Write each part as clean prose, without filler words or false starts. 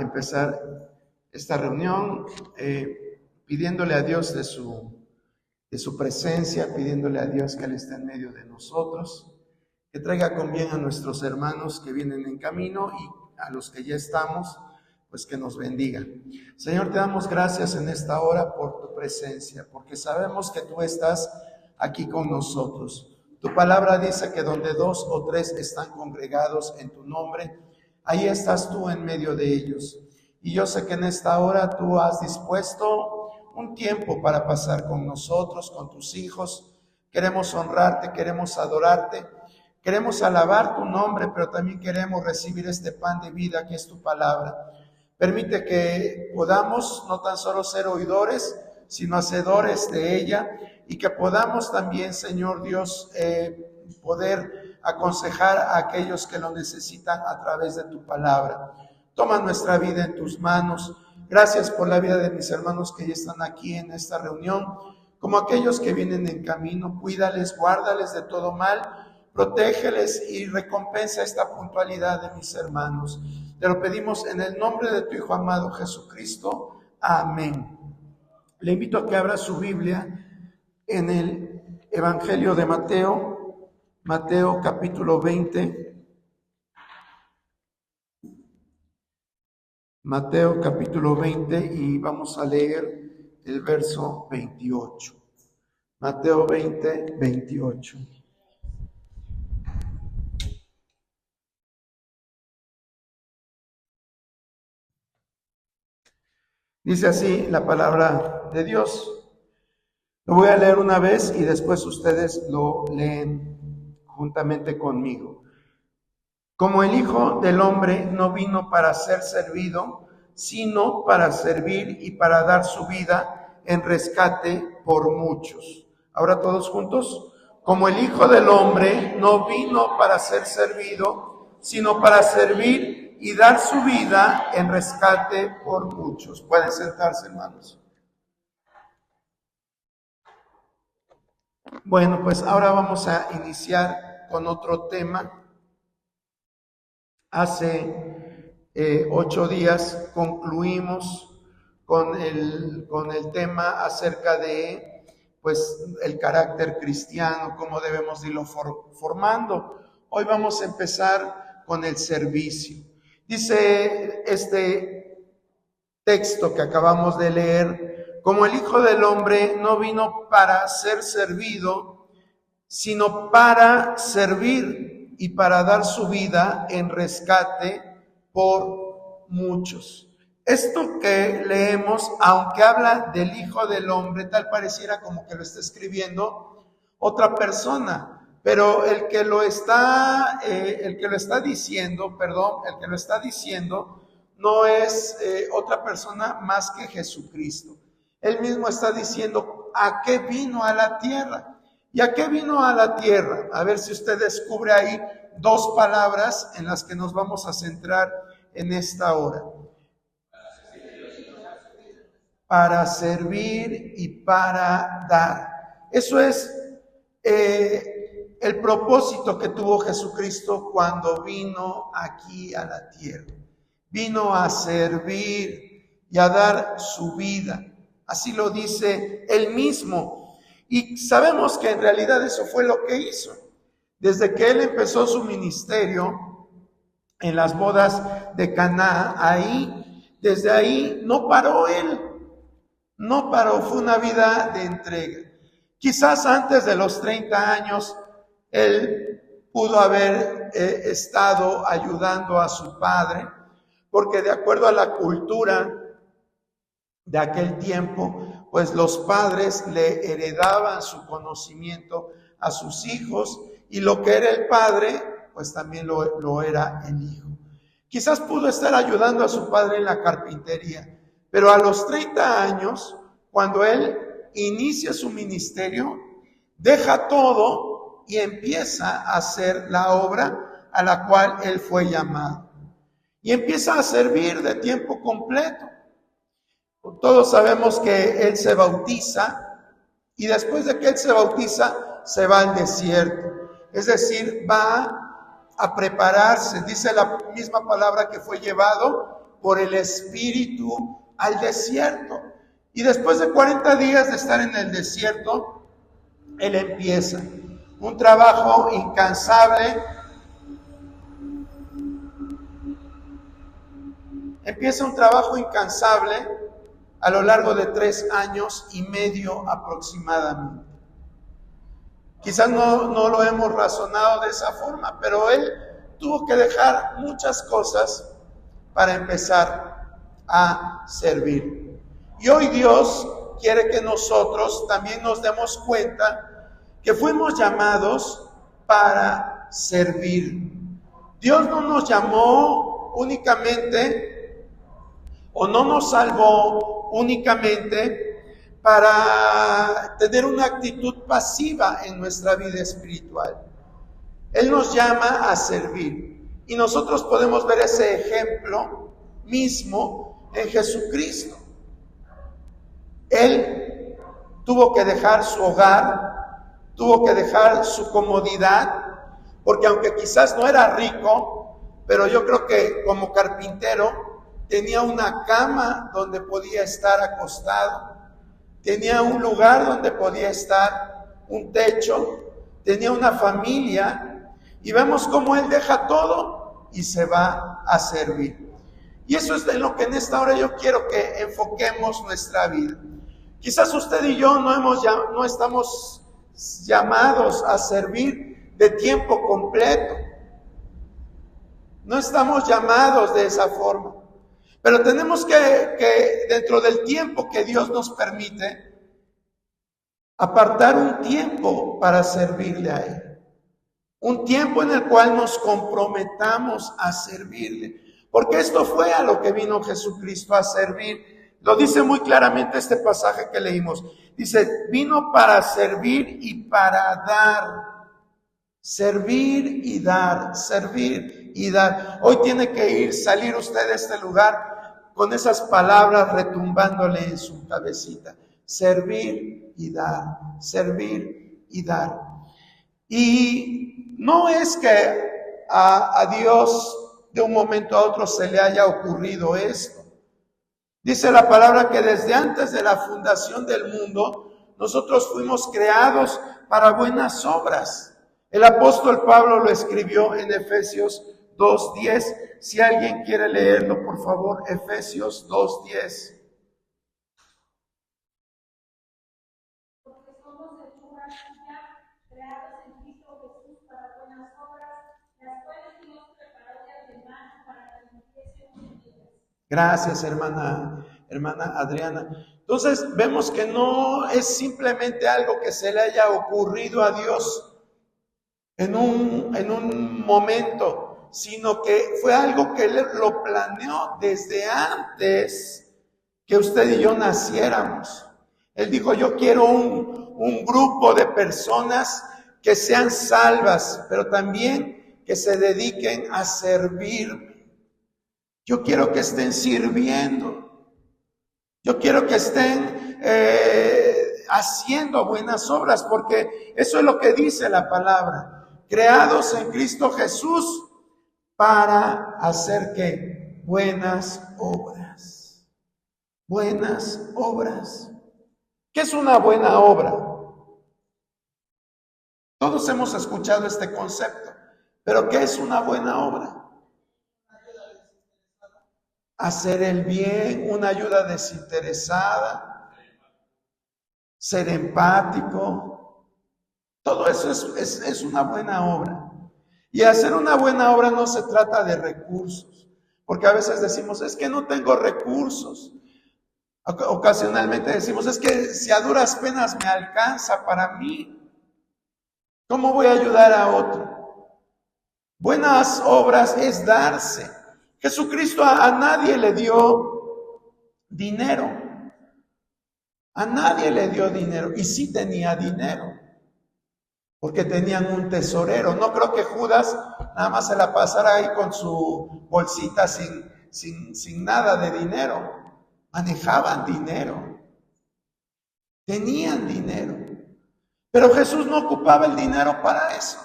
empezar esta reunión pidiéndole a Dios de su presencia, pidiéndole a Dios que Él esté en medio de nosotros, que traiga con bien a nuestros hermanos que vienen en camino y a los que ya estamos, pues que nos bendiga. Señor, te damos gracias en esta hora por tu presencia, porque sabemos que tú estás aquí con nosotros. Tu palabra dice que donde 2 o 3 están congregados en tu nombre, ahí estás tú en medio de ellos. Y yo sé que en esta hora tú has dispuesto un tiempo para pasar con nosotros, con tus hijos. Queremos honrarte, queremos adorarte, queremos alabar tu nombre, pero también queremos recibir este pan de vida que es tu palabra. Permite que podamos no tan solo ser oidores, sino hacedores de ella, y que podamos también, Señor Dios, poder aconsejar a aquellos que lo necesitan a través de tu palabra. Toma nuestra vida en tus manos. Gracias por la vida de mis hermanos que ya están aquí en esta reunión, como aquellos que vienen en camino. Cuídales, guárdales de todo mal, protégeles y recompensa esta puntualidad de mis hermanos. Te lo pedimos en el nombre de tu Hijo amado Jesucristo. Amén. Le invito a que abra su Biblia en el Evangelio de Mateo, Mateo capítulo 20. Mateo capítulo 20 y vamos a leer el verso 28. Mateo 20, 28. Dice así la palabra de Dios. Lo voy a leer una vez y después ustedes lo leen juntamente conmigo. Como el Hijo del Hombre no vino para ser servido, sino para servir y para dar su vida en rescate por muchos. Ahora todos juntos. Como el Hijo del Hombre no vino para ser servido, sino para servir y dar su vida en rescate por muchos. Pueden sentarse, hermanos. Bueno, pues ahora vamos a iniciar con otro tema. Hace 8 días concluimos con el tema acerca de pues el carácter cristiano, cómo debemos irlo formando. Hoy vamos a empezar con el servicio. Dice este texto que acabamos de leer: como el Hijo del Hombre no vino para ser servido, sino para servir y para dar su vida en rescate por muchos. Esto que leemos, aunque habla del Hijo del Hombre, tal pareciera como que lo está escribiendo otra persona, pero el que lo está diciendo no es otra persona más que Jesucristo. Él mismo está diciendo a qué vino a la tierra. ¿Y a qué vino a la tierra? A ver si usted descubre ahí 2 palabras en las que nos vamos a centrar en esta hora. Para servir y para dar. Eso es el propósito que tuvo Jesucristo cuando vino aquí a la tierra. Vino a servir y a dar su vida. Así lo dice él mismo. Y sabemos que en realidad eso fue lo que hizo. Desde que él empezó su ministerio en las bodas de Caná, desde ahí no paró él. No paró, fue una vida de entrega. Quizás antes de los 30 años, él pudo haber estado ayudando a su padre, porque de acuerdo a la cultura de aquel tiempo, pues los padres le heredaban su conocimiento a sus hijos, y lo que era el padre, pues también lo era el hijo. Quizás pudo estar ayudando a su padre en la carpintería, pero a los 30 años, cuando él inicia su ministerio, deja todo y empieza a hacer la obra a la cual él fue llamado. Y empieza a servir de tiempo completo. Todos sabemos que él se bautiza, y después de que él se bautiza, se va al desierto. Es decir, va a prepararse. Dice la misma palabra que fue llevado por el Espíritu al desierto. Y después de 40 días de estar en el desierto, Él empieza un trabajo incansable. Empieza un trabajo incansable a lo largo de 3 años y medio aproximadamente. Quizás no lo hemos razonado de esa forma, pero Él tuvo que dejar muchas cosas para empezar a servir. Y hoy Dios quiere que nosotros también nos demos cuenta que fuimos llamados para servir. Dios no nos llamó únicamente, o no nos salvó únicamente para tener una actitud pasiva en nuestra vida espiritual. Él nos llama a servir. Y nosotros podemos ver ese ejemplo mismo en Jesucristo. Él tuvo que dejar su hogar, tuvo que dejar su comodidad, porque aunque quizás no era rico, pero yo creo que como carpintero tenía una cama donde podía estar acostado, tenía un lugar donde podía estar, un techo, tenía una familia, y vemos cómo Él deja todo y se va a servir. Y eso es de lo que en esta hora yo quiero que enfoquemos nuestra vida. Quizás usted y yo no estamos llamados a servir de tiempo completo. No estamos llamados de esa forma. Pero tenemos que dentro del tiempo que Dios nos permite, apartar un tiempo para servirle a Él. Un tiempo en el cual nos comprometamos a servirle. Porque esto fue a lo que vino Jesucristo a servir. Lo dice muy claramente este pasaje que leímos. Dice, vino para servir y para dar. Servir y dar, servir y dar. Hoy tiene que salir usted de este lugar con esas palabras retumbándole en su cabecita. Servir y dar, servir y dar. Y no es que a Dios de un momento a otro se le haya ocurrido esto. Dice la palabra que desde antes de la fundación del mundo, nosotros fuimos creados para buenas obras. El apóstol Pablo lo escribió en Efesios 2:10. Si alguien quiere leerlo, por favor, Efesios 2:10. Porque somos hechura suya, creados en Cristo Jesús para buenas obras, las cuales Dios preparó de antemano para que cumpliésemos en ellas. Gracias, hermana Adriana. Entonces vemos que no es simplemente algo que se le haya ocurrido a Dios en un momento, sino que fue algo que Él lo planeó desde antes que usted y yo naciéramos. Él dijo, yo quiero un grupo de personas que sean salvas, pero también que se dediquen a servir. Yo quiero que estén sirviendo. Yo quiero que estén haciendo buenas obras, porque eso es lo que dice la palabra. Creados en Cristo Jesús para hacer ¿qué? Buenas obras. Buenas obras. ¿Qué es una buena obra? Todos hemos escuchado este concepto, pero ¿qué es una buena obra? Hacer el bien, una ayuda desinteresada, ser empático. Todo eso es una buena obra. Y hacer una buena obra no se trata de recursos, porque a veces decimos, es que no tengo recursos. Ocasionalmente decimos, es que si a duras penas me alcanza para mí, ¿cómo voy a ayudar a otro? Buenas obras es darse. Jesucristo a nadie le dio dinero. A nadie le dio dinero. Y sí tenía dinero, porque tenían un tesorero. No creo que Judas nada más se la pasara ahí con su bolsita sin nada de dinero. Manejaban dinero. Tenían dinero. Pero Jesús no ocupaba el dinero para eso.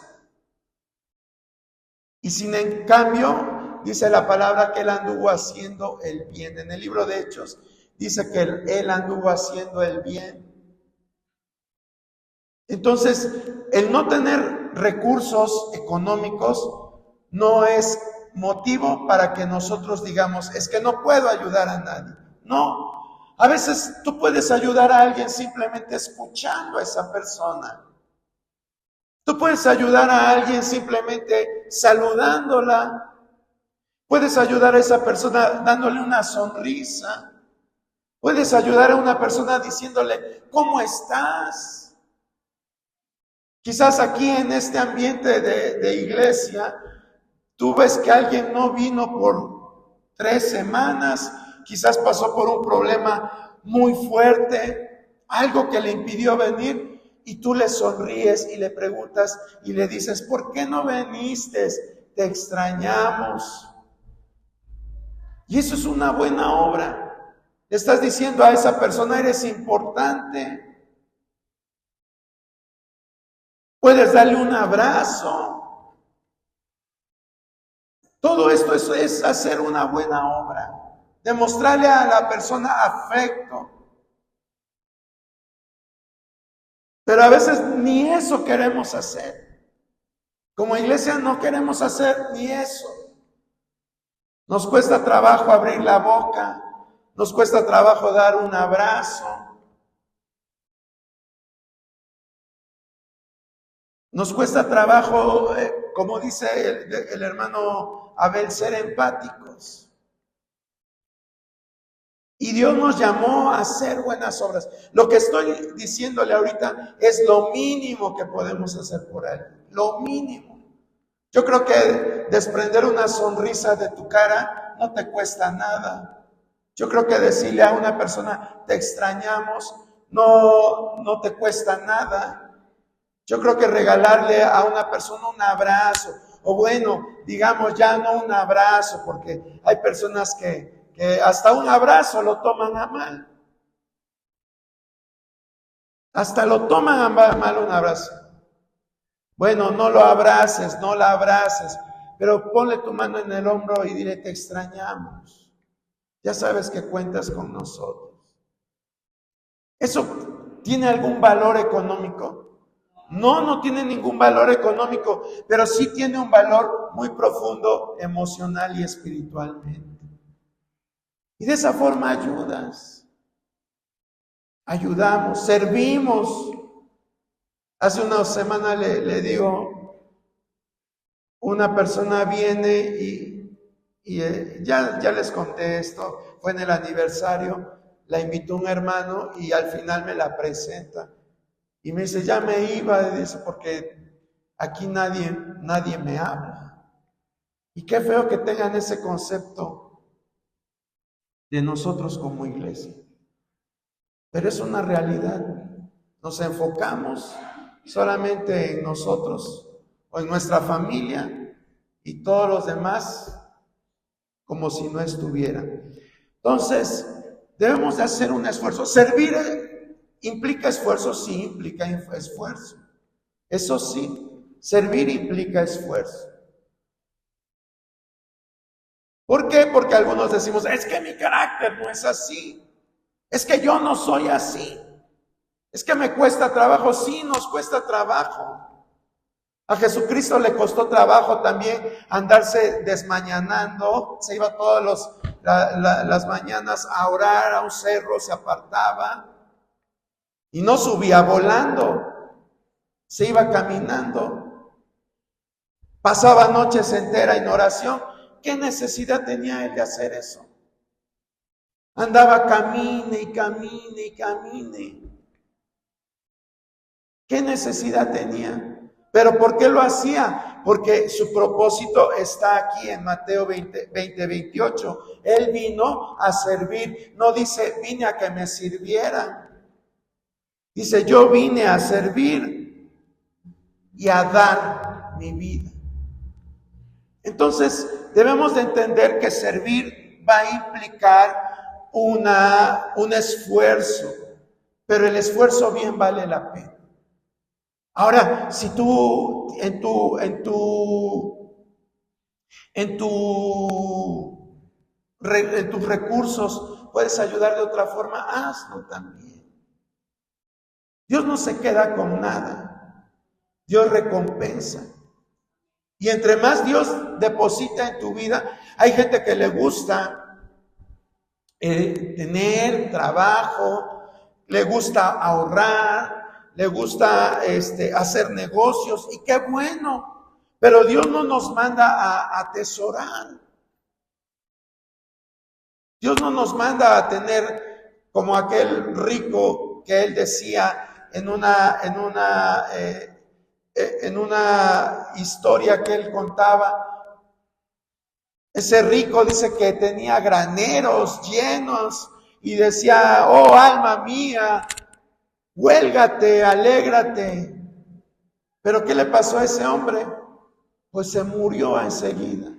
Y sin en cambio, dice la palabra que él anduvo haciendo el bien. En el libro de Hechos dice que él anduvo haciendo el bien. Entonces, el no tener recursos económicos no es motivo para que nosotros digamos, es que no puedo ayudar a nadie. No, a veces tú puedes ayudar a alguien simplemente escuchando a esa persona. Tú puedes ayudar a alguien simplemente saludándola. Puedes ayudar a esa persona dándole una sonrisa. Puedes ayudar a una persona diciéndole, ¿cómo estás? Quizás aquí en este ambiente de iglesia, tú ves que alguien no vino por 3 semanas, quizás pasó por un problema muy fuerte, algo que le impidió venir, y tú le sonríes y le preguntas y le dices, ¿por qué no viniste? Te extrañamos. Y eso es una buena obra. Le estás diciendo a esa persona, eres importante. Puedes darle un abrazo. Todo esto es hacer una buena obra. Demostrarle a la persona afecto. Pero a veces ni eso queremos hacer. Como iglesia no queremos hacer ni eso. Nos cuesta trabajo abrir la boca. Nos cuesta trabajo dar un abrazo. Nos cuesta trabajo, como dice el hermano Abel, ser empáticos. Y Dios nos llamó a hacer buenas obras. Lo que estoy diciéndole ahorita es lo mínimo que podemos hacer por Él. Lo mínimo. Yo creo que desprender una sonrisa de tu cara no te cuesta nada. Yo creo que decirle a una persona, te extrañamos, no te cuesta nada. Yo creo que regalarle a una persona un abrazo, o bueno, digamos ya no un abrazo, porque hay personas que hasta un abrazo lo toman a mal. Hasta lo toman a mal un abrazo. Bueno, no lo abraces, no la abraces, pero ponle tu mano en el hombro y dile, te extrañamos. Ya sabes que cuentas con nosotros. ¿Eso tiene algún valor económico? No tiene ningún valor económico, pero sí tiene un valor muy profundo, emocional y espiritualmente. Y de esa forma ayudamos, servimos. Hace una semana le digo, una persona viene y ya les conté esto, fue en el aniversario, la invitó un hermano y al final me la presenta. Y me dice, ya me iba, dice, porque aquí nadie me habla. Y qué feo que tengan ese concepto de nosotros como iglesia. Pero es una realidad. Nos enfocamos solamente en nosotros o en nuestra familia y todos los demás como si no estuvieran. Entonces, debemos de hacer un esfuerzo. Servir ¿implica esfuerzo? Sí, implica esfuerzo. Eso sí, servir implica esfuerzo. ¿Por qué? Porque algunos decimos, es que mi carácter no es así. Es que yo no soy así. Es que me cuesta trabajo. Sí, nos cuesta trabajo. A Jesucristo le costó trabajo también andarse desmañanando. Se iba todas las mañanas a orar a un cerro, se apartaba. Y no subía volando, se iba caminando. Pasaba noches enteras en oración. ¿Qué necesidad tenía él de hacer eso? Andaba camine y camine y camine. ¿Qué necesidad tenía? ¿Pero por qué lo hacía? Porque su propósito está aquí en Mateo 28. Él vino a servir. No dice, vine a que me sirvieran. Dice, yo vine a servir y a dar mi vida. Entonces, debemos de entender que servir va a implicar un esfuerzo, pero el esfuerzo bien vale la pena. Ahora, si tú en en tus recursos puedes ayudar de otra forma, hazlo también. Dios no se queda con nada. Dios recompensa. Y entre más Dios deposita en tu vida, hay gente que le gusta tener trabajo, le gusta ahorrar, le gusta hacer negocios, y qué bueno. Pero Dios no nos manda a atesorar. Dios no nos manda a tener como aquel rico que él decía en una historia que él contaba. Ese rico dice que tenía graneros llenos y decía: oh alma mía, huélgate, alégrate. Pero ¿qué le pasó a ese hombre? Pues se murió enseguida.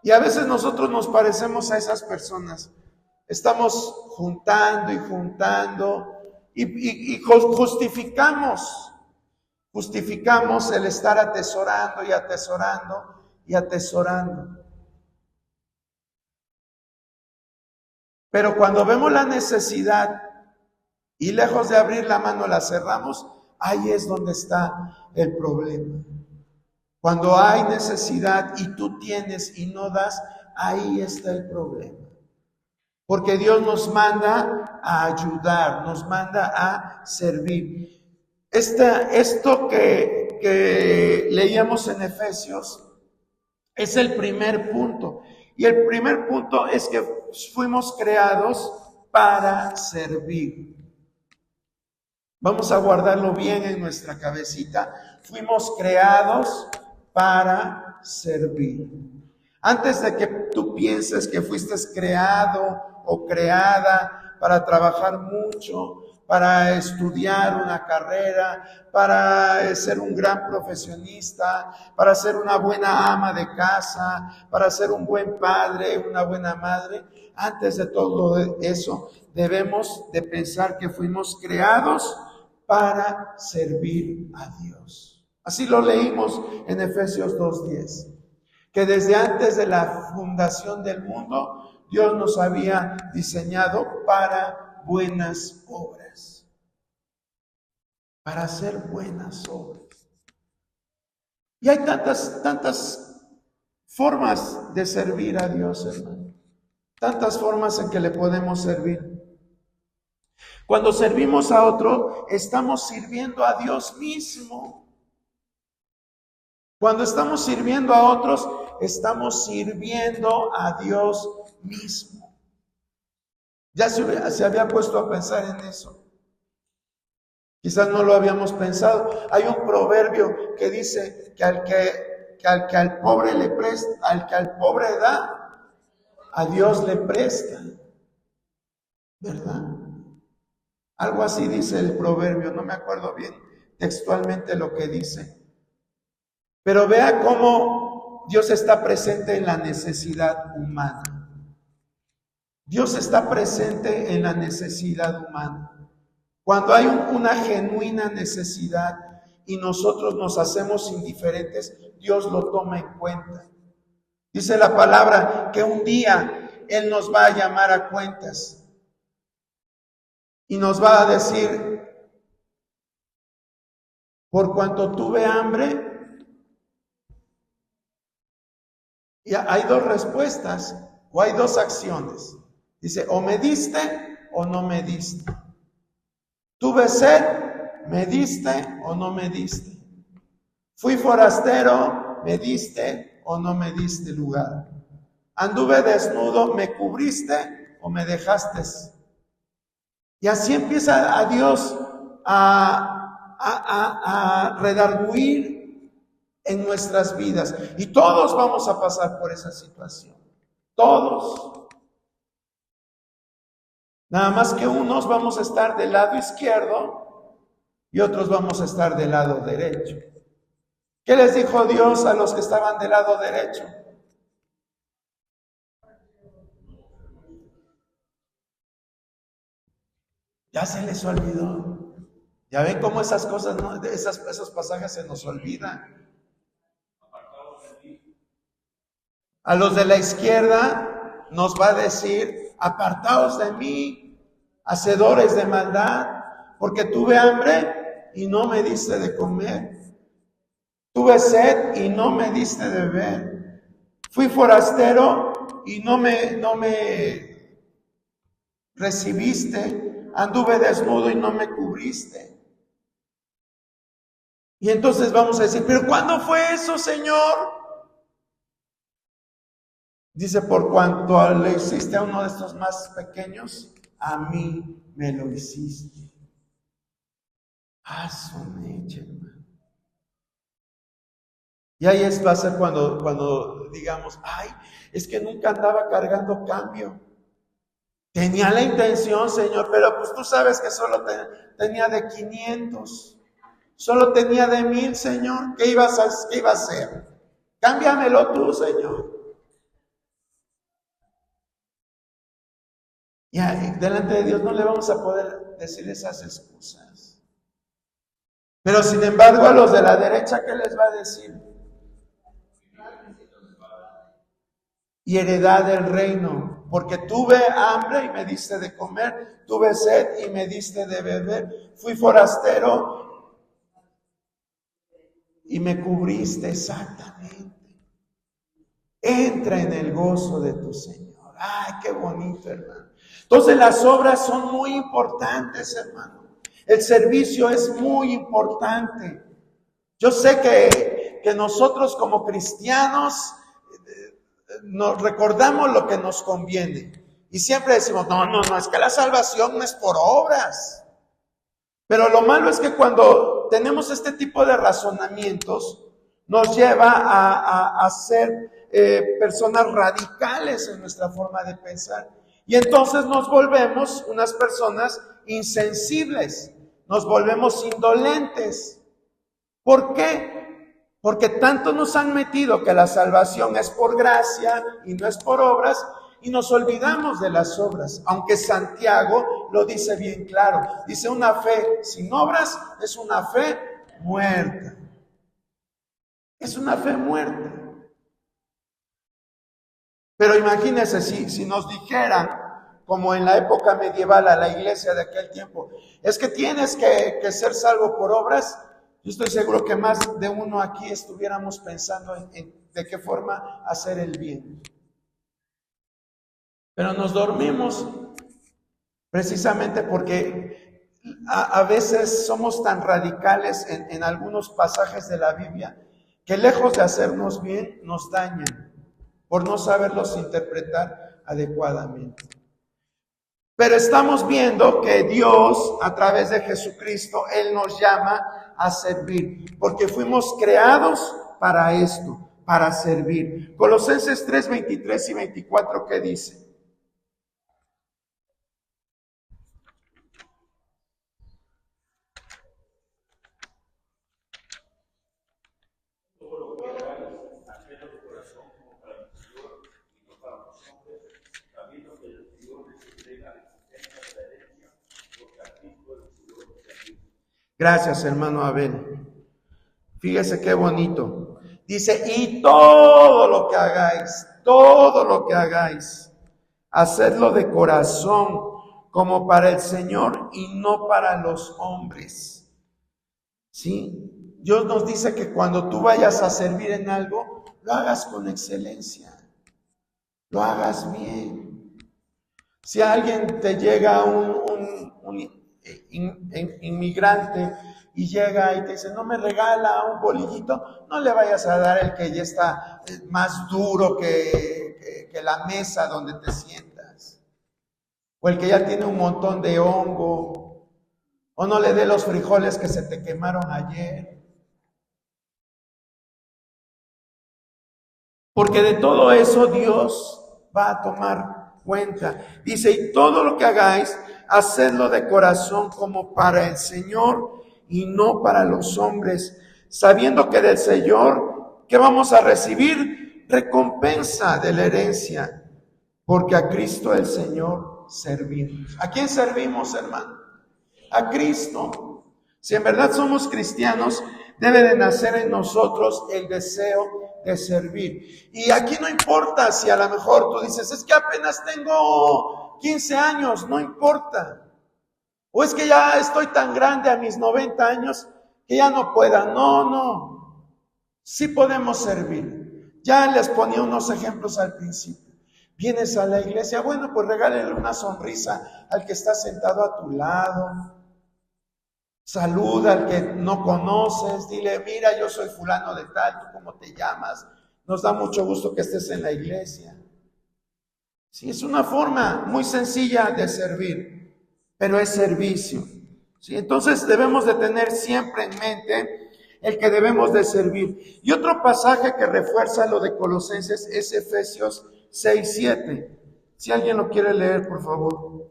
Y a veces nosotros nos parecemos a esas personas. Estamos juntando y juntando y justificamos el estar atesorando y atesorando y atesorando. Pero cuando vemos la necesidad y lejos de abrir la mano la cerramos, ahí es donde está el problema. Cuando hay necesidad y tú tienes y no das, ahí está el problema. Porque Dios nos manda a ayudar, nos manda a servir. Esto que leíamos en Efesios es el primer punto. Y el primer punto es que fuimos creados para servir. Vamos a guardarlo bien en nuestra cabecita. Fuimos creados para servir. Antes de que tú pienses que fuiste creado o creada para trabajar mucho, para estudiar una carrera, para ser un gran profesionista, para ser una buena ama de casa, para ser un buen padre, una buena madre, antes de todo eso debemos de pensar que fuimos creados para servir a Dios. Así lo leímos en Efesios 2:10, que desde antes de la fundación del mundo, Dios nos había diseñado para buenas obras, para hacer buenas obras. Y hay tantas formas de servir a Dios, hermano, tantas formas en que le podemos servir. Cuando servimos a otro, estamos sirviendo a Dios mismo. Cuando estamos sirviendo a otros, estamos sirviendo a Dios mismo. ¿Ya se había puesto a pensar en eso? Quizás no lo habíamos pensado. Hay un proverbio que dice que al que al pobre le presta, al que al pobre da, a Dios le presta. ¿Verdad? Algo así dice el proverbio, no me acuerdo bien textualmente lo que dice. Pero vea cómo Dios está presente en la necesidad humana. Dios está presente en la necesidad humana. Cuando hay una genuina necesidad y nosotros nos hacemos indiferentes, Dios lo toma en cuenta. Dice la palabra que un día Él nos va a llamar a cuentas y nos va a decir: por cuanto tuve hambre. Y hay dos respuestas o hay dos acciones. Dice: o me diste o no me diste. Tuve sed, me diste o no me diste. Fui forastero, me diste o no me diste lugar. Anduve desnudo, me cubriste o me dejaste. Y así empieza a Dios a redarguir en nuestras vidas. Y todos vamos a pasar por esa situación. Todos. Nada más que unos vamos a estar del lado izquierdo y otros vamos a estar del lado derecho. ¿Qué les dijo Dios a los que estaban del lado derecho? Ya se les olvidó. Ya ven cómo esas cosas, ¿no? Esos pasajes se nos olvidan. A los de la izquierda nos va a decir: apartaos de mí, hacedores de maldad, porque tuve hambre y no me diste de comer. Tuve sed y no me diste de beber. Fui forastero y no me recibiste. Anduve desnudo y no me cubriste. Y entonces vamos a decir: ¿pero cuándo fue eso, Señor? Dice: por cuanto le hiciste a uno de estos más pequeños, a mí me lo hiciste. Su mecha, hermano. Y ahí va a ser cuando digamos: ay, es que nunca andaba cargando cambio. Tenía la intención, Señor, pero pues tú sabes que solo tenía de 500. Solo tenía de 1000, Señor. ¿Qué iba a hacer? Cámbiamelo tú, Señor. Y delante de Dios no le vamos a poder decir esas excusas. Pero sin embargo, a los de la derecha, ¿qué les va a decir? Y heredad del reino, porque tuve hambre y me diste de comer, tuve sed y me diste de beber, fui forastero y me cubriste. Exactamente. Entra en el gozo de tu Señor. Ay, qué bonito, hermano. Entonces las obras son muy importantes, hermano. El servicio es muy importante. Yo sé que nosotros como cristianos nos recordamos lo que nos conviene. Y siempre decimos: no, es que la salvación no es por obras. Pero lo malo es que cuando tenemos este tipo de razonamientos, nos lleva a ser personas radicales en nuestra forma de pensar. Y entonces nos volvemos unas personas insensibles, nos volvemos indolentes. ¿Por qué? Porque tanto nos han metido que la salvación es por gracia y no es por obras, y nos olvidamos de las obras, aunque Santiago lo dice bien claro. Dice: una fe sin obras es una fe muerta. Es una fe muerta. Pero imagínense si nos dijeran, como en la época medieval a la iglesia de aquel tiempo, es que tienes que ser salvo por obras. Yo estoy seguro que más de uno aquí estuviéramos pensando en de qué forma hacer el bien. Pero nos dormimos precisamente porque a veces somos tan radicales en algunos pasajes de la Biblia que lejos de hacernos bien, nos dañan por no saberlos interpretar adecuadamente. Pero estamos viendo que Dios, a través de Jesucristo, Él nos llama a servir, porque fuimos creados para esto, para servir. Colosenses 3, 23 y 24, ¿qué dice? Gracias, hermano Abel. Fíjese qué bonito. Dice: y todo lo que hagáis, hacedlo de corazón, como para el Señor y no para los hombres. ¿Sí? Dios nos dice que cuando tú vayas a servir en algo, lo hagas con excelencia, lo hagas bien. Si a alguien te llega un inmigrante y llega y te dice: no me regala un bolillito, no le vayas a dar el que ya está más duro que la mesa donde te sientas, o el que ya tiene un montón de hongo, o no le dé los frijoles que se te quemaron ayer. Porque de todo eso Dios va a tomar cuenta. Dice: y todo lo que hagáis, hacedlo de corazón como para el Señor y no para los hombres, sabiendo que del Señor, ¿qué vamos a recibir? Recompensa de la herencia, porque a Cristo el Señor servimos. ¿A quién servimos, hermano? A Cristo. Si en verdad somos cristianos, Debe de nacer en nosotros el deseo de servir. Y aquí no importa si a lo mejor tú dices, es que apenas tengo 15 años, no importa. O es que ya estoy tan grande a mis 90 años que ya no pueda. No, no. Sí podemos servir. Ya les ponía unos ejemplos al principio. Vienes a la iglesia, bueno, pues regálale una sonrisa al que está sentado a tu lado. Saluda al que no conoces, dile, mira, yo soy fulano de tal, ¿tú cómo te llamas? Nos da mucho gusto que estés en la iglesia. Sí, es una forma muy sencilla de servir, pero es servicio. Sí, entonces debemos de tener siempre en mente el que debemos de servir. Y otro pasaje que refuerza lo de Colosenses es Efesios 6:7. Si alguien lo quiere leer, por favor.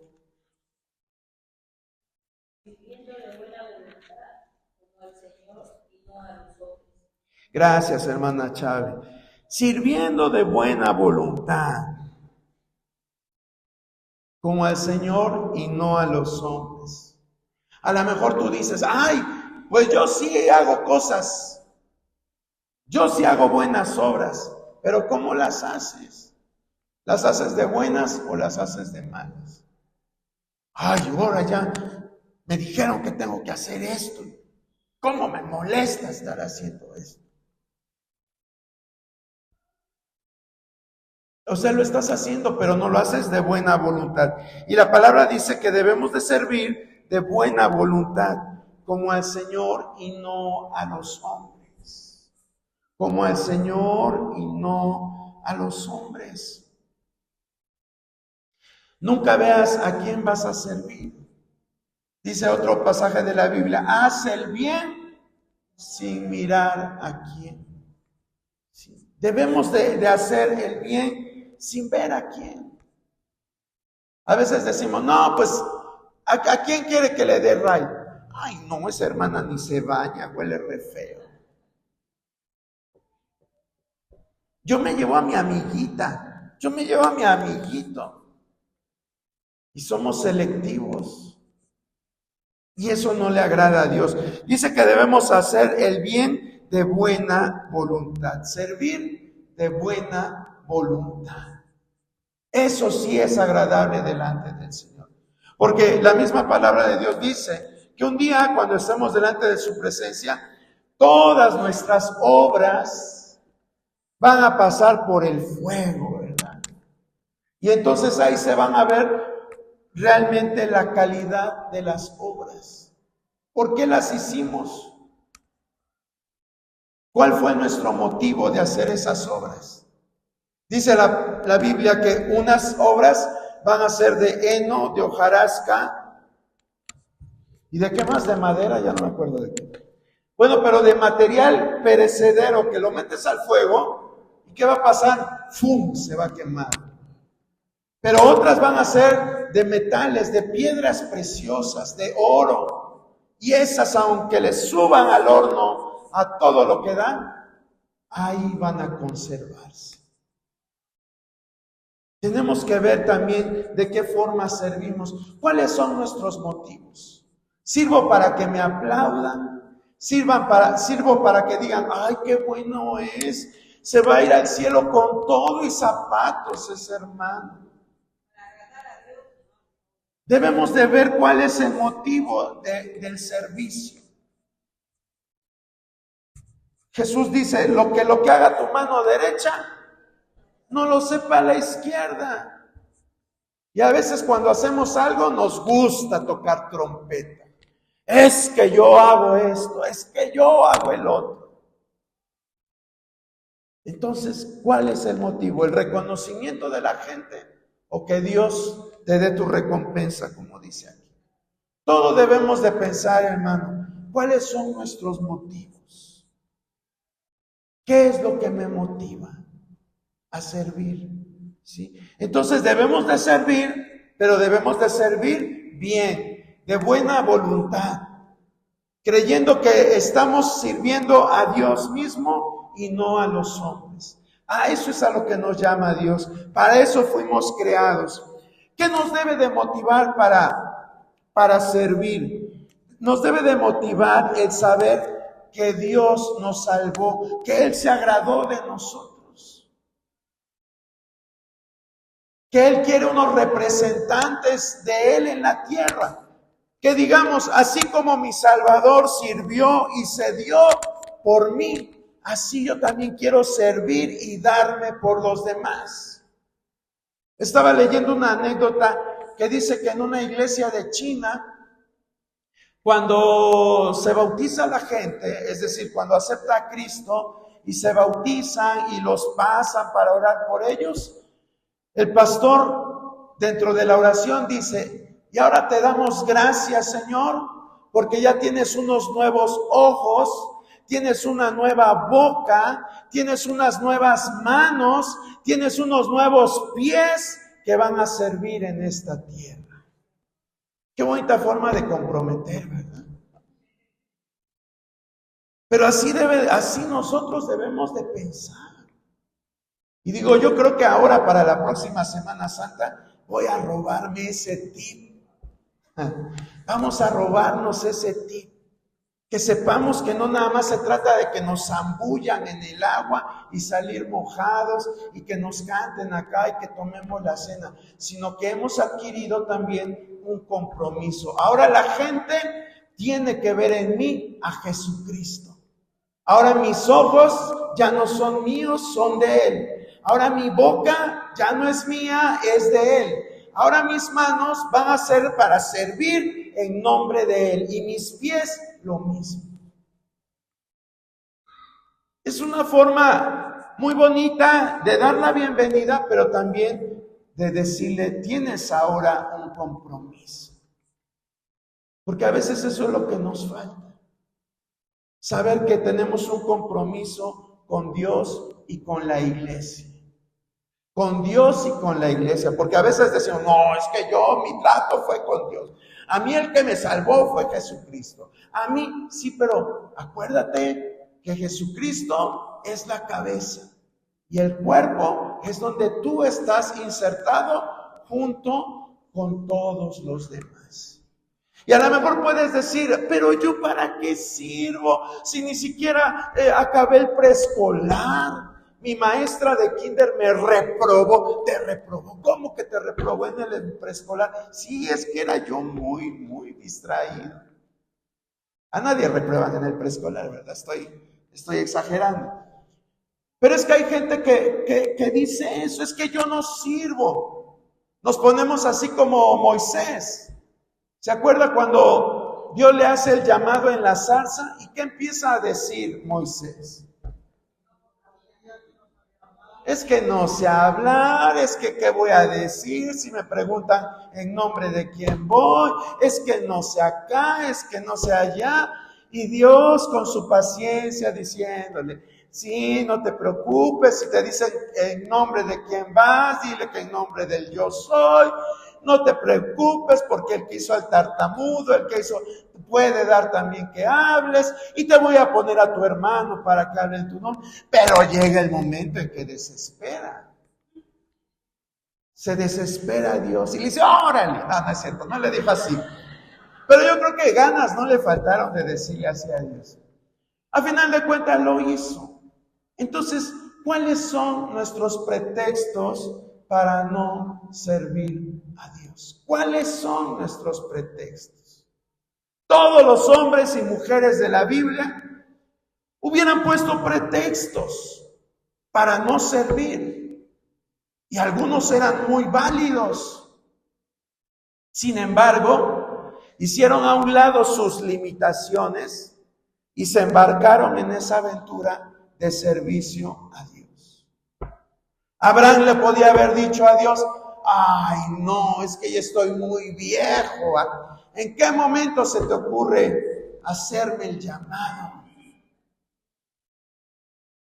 Gracias, hermana Chávez. Sirviendo de buena voluntad, como al Señor y no a los hombres. A lo mejor tú dices, ay, pues yo sí hago cosas, yo sí hago buenas obras, pero ¿cómo las haces? ¿Las haces de buenas o las haces de malas? Ay, ahora ya me dijeron que tengo que hacer esto. ¿Cómo me molesta estar haciendo esto? O sea, lo estás haciendo, pero no lo haces de buena voluntad. Y la palabra dice que debemos de servir de buena voluntad, como al Señor y no a los hombres. Como al Señor y no a los hombres. Nunca veas a quién vas a servir. Dice otro pasaje de la Biblia, haz el bien sin mirar a quién. Sí. Debemos de hacer el bien sin ver a quién. A veces decimos, no, pues, ¿a quién quiere que le dé ray? Ay, no, esa hermana ni se baña, huele re feo. Yo me llevo a mi amiguita, yo me llevo a mi amiguito. Y somos selectivos. Y eso no le agrada a Dios. Dice que debemos hacer el bien de buena voluntad, servir de buena voluntad. Eso sí es agradable delante del Señor. Porque la misma palabra de Dios dice que un día cuando estemos delante de su presencia, todas nuestras obras van a pasar por el fuego, ¿verdad? Y entonces ahí se van a ver realmente la calidad de las obras. ¿Por qué las hicimos? ¿Cuál fue nuestro motivo de hacer esas obras? Dice la Biblia que unas obras van a ser de heno, de hojarasca, ¿y de qué más? De madera, ya no me acuerdo de qué. Bueno, pero de material perecedero que lo metes al fuego, ¿y qué va a pasar? ¡Fum! Se va a quemar. Pero otras van a ser de metales, de piedras preciosas, de oro. Y esas, aunque les suban al horno a todo lo que dan, ahí van a conservarse. Tenemos que ver también de qué forma servimos. ¿Cuáles son nuestros motivos? ¿Sirvo para que me aplaudan? ¿Sirvo para que digan, ay, qué bueno es? Se va a ir al cielo con todo y zapatos ese hermano. Debemos de ver cuál es el motivo del servicio. Jesús dice, lo que haga tu mano derecha, no lo sepa la izquierda. Y a veces cuando hacemos algo nos gusta tocar trompeta. Es que yo hago esto, es que yo hago el otro. Entonces, ¿cuál es el motivo? ¿El reconocimiento de la gente? ¿O que Dios te dé tu recompensa, como dice aquí? Todo debemos de pensar, hermano, ¿cuáles son nuestros motivos? ¿Qué es lo que me motiva a servir? ¿Sí? Entonces debemos de servir, pero debemos de servir bien, de buena voluntad, creyendo que estamos sirviendo a Dios mismo y no a los hombres. A eso es a lo que nos llama Dios. Para eso fuimos creados. ¿Qué nos debe de motivar para servir? Nos debe de motivar el saber que Dios nos salvó, que Él se agradó de nosotros, que Él quiere unos representantes de Él en la tierra. Que digamos, así como mi Salvador sirvió y se dio por mí, así yo también quiero servir y darme por los demás. Estaba leyendo una anécdota que dice que en una iglesia de China, cuando se bautiza la gente, es decir, cuando acepta a Cristo y se bautizan y los pasan para orar por ellos, el pastor dentro de la oración dice: y ahora te damos gracias, Señor, porque ya tienes unos nuevos ojos, tienes una nueva boca, tienes unas nuevas manos, tienes unos nuevos pies que van a servir en esta tierra. Qué bonita forma de comprometer, ¿verdad? Pero así nosotros debemos de pensar. Y digo, yo creo que ahora para la próxima Semana Santa voy a robarme ese tip. Vamos a robarnos ese tip, que sepamos que no nada más se trata de que nos zambullan en el agua y salir mojados y que nos canten acá y que tomemos la cena, sino que hemos adquirido también un compromiso. Ahora la gente tiene que ver en mí a Jesucristo. Ahora mis ojos ya no son míos, son de Él. Ahora mi boca ya no es mía, es de Él. Ahora mis manos van a ser para servir en nombre de Él y mis pies lo mismo. Es una forma muy bonita de dar la bienvenida, pero también de decirle: tienes ahora un compromiso. Porque a veces eso es lo que nos falta. Saber que tenemos un compromiso con Dios y con la iglesia. Con Dios y con la iglesia, porque a veces decimos: no, es que mi trato fue con Dios. A mí el que me salvó fue Jesucristo. A mí, sí, pero acuérdate que Jesucristo es la cabeza y el cuerpo es donde tú estás insertado junto con todos los demás. Y a lo mejor puedes decir: pero yo ¿para qué sirvo si ni siquiera acabé el preescolar? Mi maestra de kinder me reprobó. ¿Te reprobó? ¿Cómo que te reprobó en el preescolar? Sí, es que era yo muy distraído. A nadie reprueban en el preescolar, ¿verdad? Estoy exagerando. Pero es que hay gente que dice eso: es que yo no sirvo. Nos ponemos así como Moisés. ¿Se acuerda cuando Dios le hace el llamado en la zarza? ¿Y qué empieza a decir Moisés? Es que no sé hablar, es que qué voy a decir si me preguntan en nombre de quién voy, es que no sé acá, es que no sé allá. Y Dios con su paciencia diciéndole: sí, no te preocupes, si te dicen en nombre de quién vas, dile que en nombre del yo soy. No te preocupes, porque el que hizo al tartamudo, el que hizo, puede dar también que hables, y te voy a poner a tu hermano para que hable en tu nombre. Pero llega el momento en que desespera. Se desespera Dios y le dice: órale. No es cierto, no le dijo así. Pero yo creo que ganas no le faltaron de decirle así a Dios. A final de cuentas lo hizo. Entonces, ¿cuáles son nuestros pretextos para no servir a Dios? ¿Cuáles son nuestros pretextos? Todos los hombres y mujeres de la Biblia hubieran puesto pretextos para no servir, y algunos eran muy válidos. Sin embargo, hicieron a un lado sus limitaciones y se embarcaron en esa aventura de servicio a Dios. Abraham le podía haber dicho a Dios: ay, no, es que ya estoy muy viejo. ¿En qué momento se te ocurre hacerme el llamado?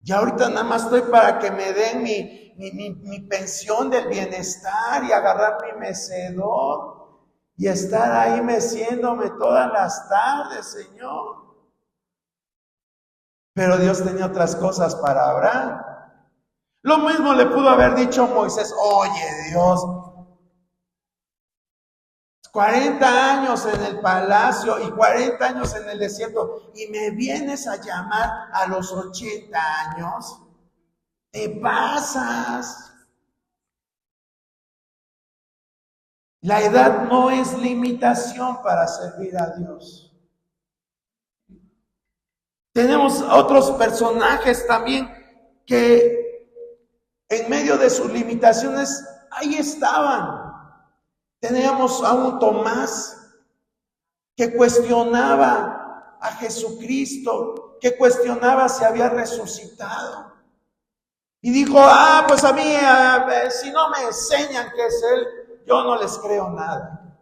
Ya ahorita nada más estoy para que me den mi pensión del bienestar y agarrar mi mecedor y estar ahí meciéndome todas las tardes, Señor. Pero Dios tenía otras cosas para Abraham. Lo mismo le pudo haber dicho Moisés: oye, Dios, 40 años en el palacio y 40 años en el desierto, y me vienes a llamar a los 80 años, te pasas. La edad no es limitación para servir a Dios. Tenemos otros personajes también que en medio de sus limitaciones ahí estaban. Teníamos a un Tomás que cuestionaba a Jesucristo, que cuestionaba si había resucitado. Y dijo, pues a mí, si no me enseñan que es Él, yo no les creo nada.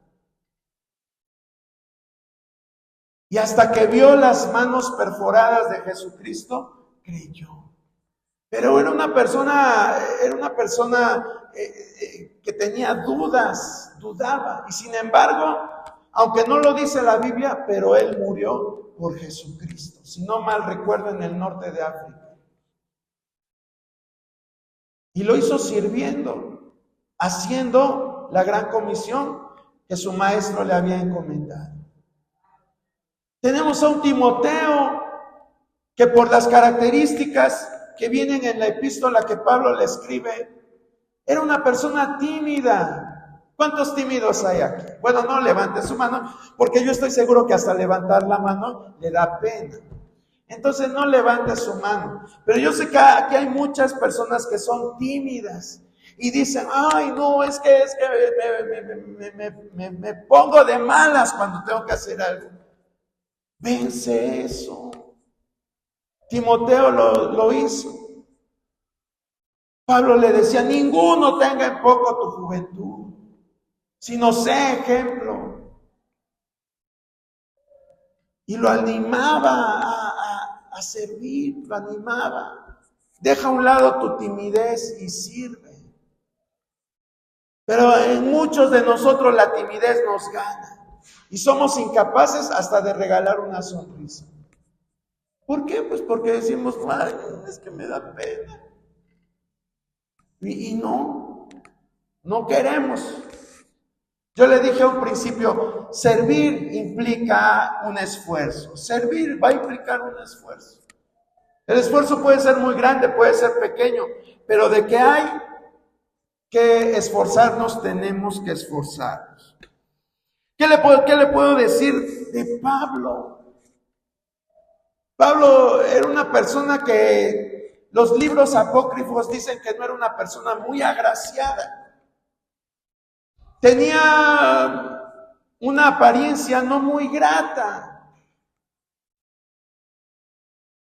Y hasta que vio las manos perforadas de Jesucristo, creyó. Pero era una persona que tenía dudas, dudaba. Y sin embargo, aunque no lo dice la Biblia, pero él murió por Jesucristo. Si no mal recuerdo, en el norte de África. Y lo hizo sirviendo, haciendo la gran comisión que su maestro le había encomendado. Tenemos a un Timoteo que por las características que vienen en la epístola que Pablo le escribe, era una persona tímida. ¿Cuántos tímidos hay aquí? Bueno, no levante su mano, porque yo estoy seguro que hasta levantar la mano le da pena. Entonces no levante su mano. Pero yo sé que aquí hay muchas personas que son tímidas y dicen, ay no, es que me pongo de malas cuando tengo que hacer algo. Vence eso. Timoteo lo hizo. Pablo le decía, ninguno tenga en poco tu juventud, sino sé ejemplo. Y lo animaba a servir, lo animaba. Deja a un lado tu timidez y sirve. Pero en muchos de nosotros la timidez nos gana. Y somos incapaces hasta de regalar una sonrisa. ¿Por qué? Pues porque decimos, ay, es que me da pena. Y no queremos. Yo le dije a un principio, servir implica un esfuerzo. Servir va a implicar un esfuerzo. El esfuerzo puede ser muy grande, puede ser pequeño, pero de que hay que esforzarnos, tenemos que esforzarnos. ¿Qué le puedo decir de Pablo? Pablo era una persona que los libros apócrifos dicen que no era una persona muy agraciada. Tenía una apariencia no muy grata.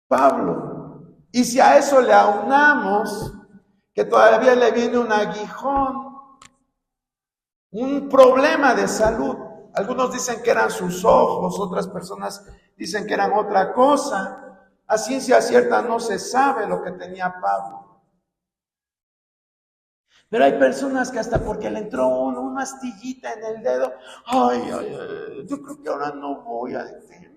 Pablo. Y si a eso le aunamos que todavía le viene un aguijón, un problema de salud. Algunos dicen que eran sus ojos, otras personas dicen que eran otra cosa. A ciencia cierta no se sabe lo que tenía Pablo. Pero hay personas que hasta porque le entró una astillita en el dedo, ay, yo creo que ahora no voy a decir.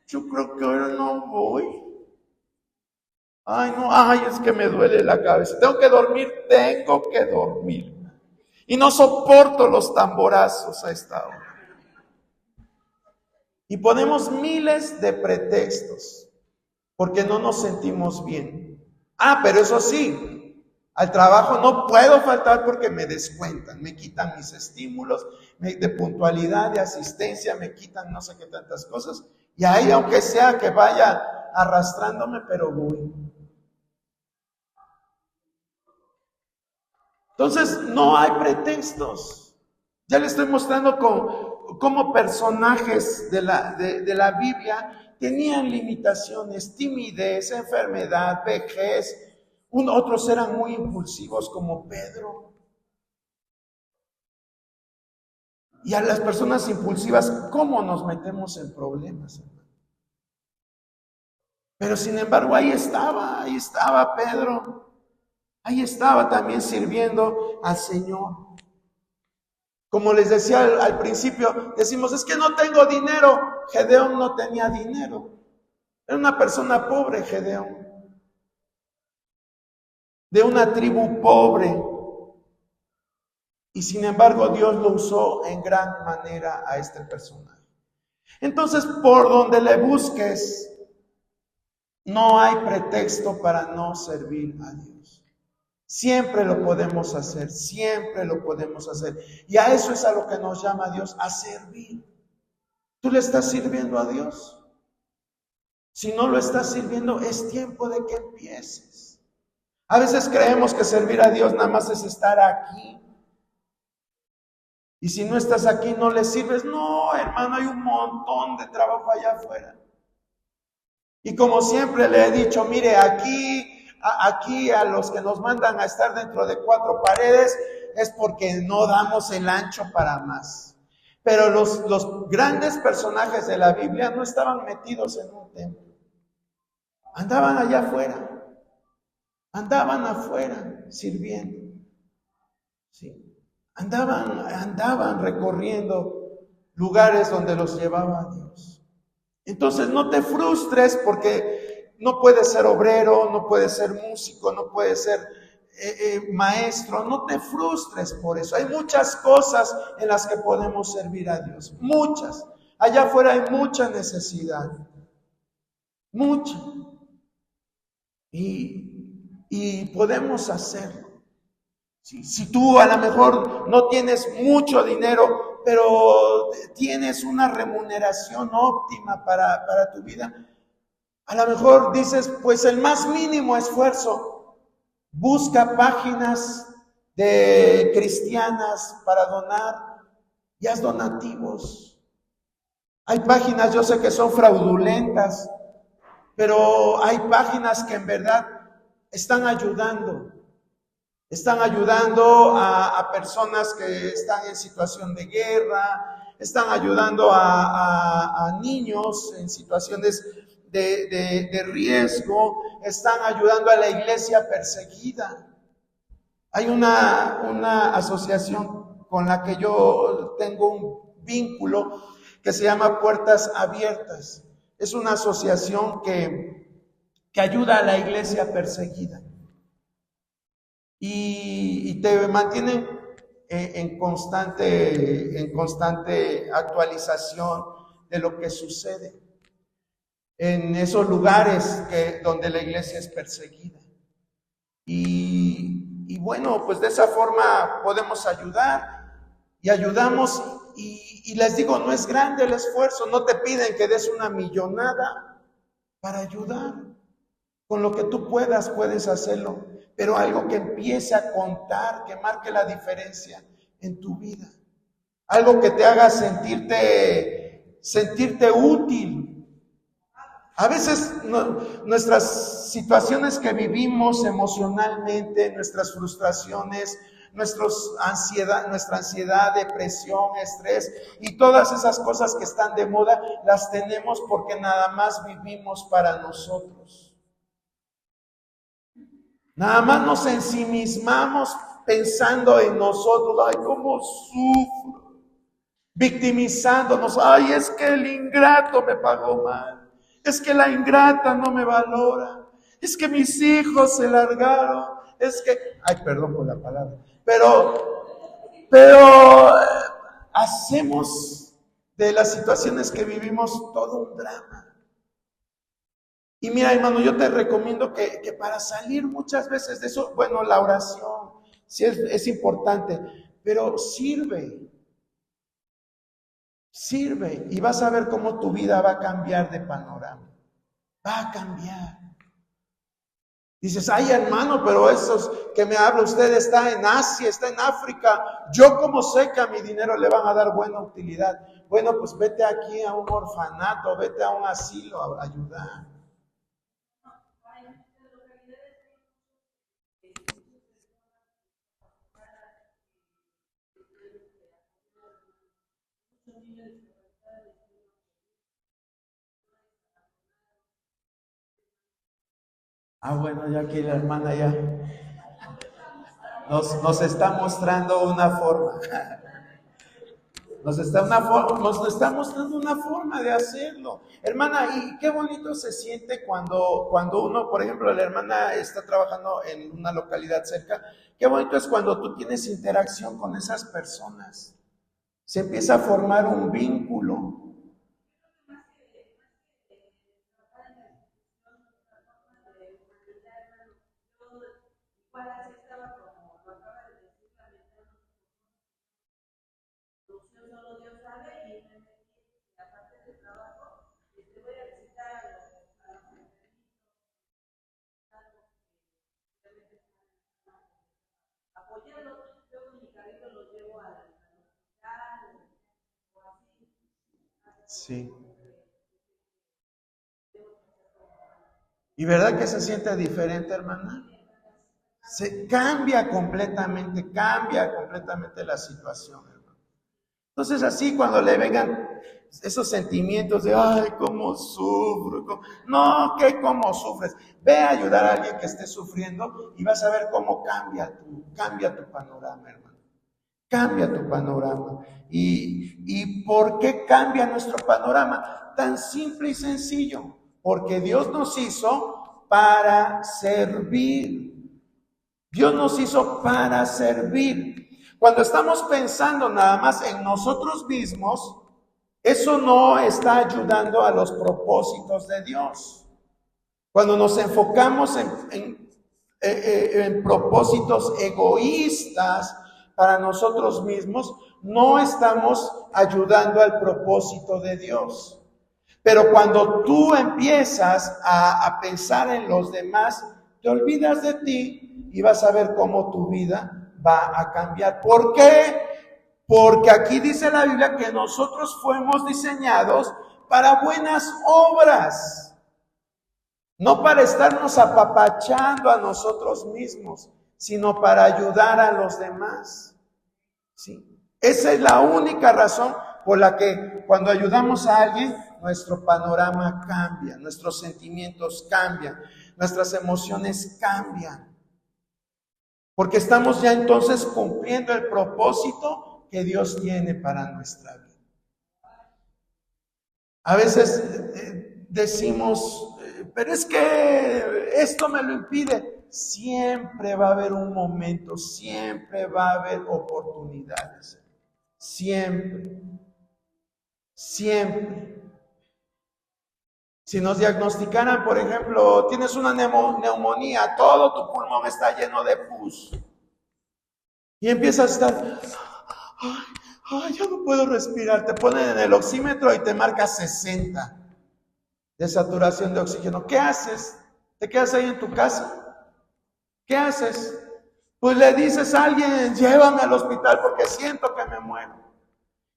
Yo creo que ahora no voy. Ay, es que me duele la cabeza. Tengo que dormir. Y no soporto los tamborazos a esta hora. Y ponemos miles de pretextos porque no nos sentimos bien. Pero eso sí, al trabajo no puedo faltar porque me descuentan, me quitan mis estímulos de puntualidad, de asistencia, me quitan no sé qué tantas cosas. Y ahí, aunque sea que vaya arrastrándome, pero voy. Entonces, no hay pretextos. Ya le estoy mostrando cómo personajes de la Biblia tenían limitaciones, timidez, enfermedad, vejez. Otros eran muy impulsivos, como Pedro. Y a las personas impulsivas, ¿cómo nos metemos en problemas? Pero sin embargo, ahí estaba Pedro. Ahí estaba también sirviendo al Señor. Como les decía al principio, decimos, es que no tengo dinero. Gedeón no tenía dinero. Era una persona pobre, Gedeón. De una tribu pobre. Y sin embargo, Dios lo usó en gran manera a este personaje. Entonces, por donde le busques, no hay pretexto para no servir a Dios. Siempre lo podemos hacer, siempre lo podemos hacer. Y a eso es a lo que nos llama Dios, a servir. ¿Tú le estás sirviendo a Dios? Si no lo estás sirviendo, es tiempo de que empieces. A veces creemos que servir a Dios nada más es estar aquí. Y si no estás aquí, no le sirves. No, hermano, hay un montón de trabajo allá afuera. Y como siempre le he dicho, mire, aquí a los que nos mandan a estar dentro de 4 paredes es porque no damos el ancho para más. Pero los grandes personajes de la Biblia no estaban metidos en un templo. Andaban allá afuera. Andaban afuera sirviendo. Sí. Andaban recorriendo lugares donde los llevaba Dios. Entonces no te frustres porque no puedes ser obrero, no puedes ser músico, no puedes ser maestro. No te frustres por eso. Hay muchas cosas en las que podemos servir a Dios. Muchas. Allá afuera hay mucha necesidad. Mucha. Y podemos hacerlo. Si tú a lo mejor no tienes mucho dinero, pero tienes una remuneración óptima para tu vida, a lo mejor dices, pues el más mínimo esfuerzo, busca páginas de cristianas para donar y haz donativos. Hay páginas, yo sé que son fraudulentas, pero hay páginas que en verdad están ayudando. Están ayudando a personas que están en situación de guerra, están ayudando a niños en situaciones de riesgo, están ayudando a la iglesia perseguida. Hay una asociación con la que yo tengo un vínculo que se llama Puertas Abiertas. Es una asociación que ayuda a la iglesia perseguida. Y te mantienen en constante actualización de lo que sucede en esos lugares donde la iglesia es perseguida. Y bueno, pues de esa forma podemos ayudar y ayudamos. Y les digo, no es grande el esfuerzo, no te piden que des una millonada para ayudar. Con lo que tú puedes hacerlo, pero algo que empiece a contar, que marque la diferencia en tu vida. Algo que te haga sentirte útil. A veces nuestras situaciones que vivimos emocionalmente, nuestras frustraciones, nuestra ansiedad, depresión, estrés y todas esas cosas que están de moda, las tenemos porque nada más vivimos para nosotros. Nada más nos ensimismamos pensando en nosotros. Ay, cómo sufro. Victimizándonos. Ay, es que el ingrato me pagó mal. Es que la ingrata no me valora. Es que mis hijos se largaron. Es que, ay, perdón por la palabra. Pero hacemos de las situaciones que vivimos todo un drama. Y mira, hermano, yo te recomiendo que para salir muchas veces de eso, bueno, la oración sí es importante, pero sirve y vas a ver cómo tu vida va a cambiar de panorama, va a cambiar. Dices, ay hermano, pero esos que me habla usted está en Asia, está en África, yo como sé que a mi dinero le van a dar buena utilidad. Bueno, pues vete aquí a un orfanato, vete a un asilo a ayudar. Bueno, ya aquí la hermana ya nos está mostrando una forma. Nos está mostrando una forma de hacerlo. Hermana, y qué bonito se siente cuando uno, por ejemplo, la hermana está trabajando en una localidad cerca. Qué bonito es cuando tú tienes interacción con esas personas. Se empieza a formar un vínculo. Sí. ¿Y verdad que se siente diferente, hermana? Se cambia completamente la situación, hermano. Entonces así cuando le vengan esos sentimientos de, ay, cómo sufro, no, que cómo sufres, ve a ayudar a alguien que esté sufriendo y vas a ver cómo cambia tu panorama, hermano. Cambia tu panorama. ¿Y por qué cambia nuestro panorama? Tan simple y sencillo. Porque Dios nos hizo para servir. Dios nos hizo para servir. Cuando estamos pensando nada más en nosotros mismos, eso no está ayudando a los propósitos de Dios. Cuando nos enfocamos en propósitos egoístas para nosotros mismos, no estamos ayudando al propósito de Dios. Pero cuando tú empiezas a pensar en los demás, te olvidas de ti y vas a ver cómo tu vida va a cambiar. ¿Por qué? Porque aquí dice la Biblia que nosotros fuimos diseñados para buenas obras, no para estarnos apapachando a nosotros mismos, sino para ayudar a los demás. ¿Sí? Esa es la única razón por la que cuando ayudamos a alguien, nuestro panorama cambia, nuestros sentimientos cambian, nuestras emociones cambian. Porque estamos ya entonces cumpliendo el propósito que Dios tiene para nuestra vida. A veces decimos, pero es que esto me lo impide. Siempre va a haber un momento, siempre va a haber oportunidades. Siempre. Siempre. Si nos diagnosticaran, por ejemplo, tienes una neumonía, todo tu pulmón está lleno de pus. Y empiezas a estar, ay, ya no puedo respirar. Te ponen en el oxímetro y te marca 60 de saturación de oxígeno. ¿Qué haces? ¿Te quedas ahí en tu casa? ¿Qué haces? Pues le dices a alguien, llévame al hospital porque siento que me muero.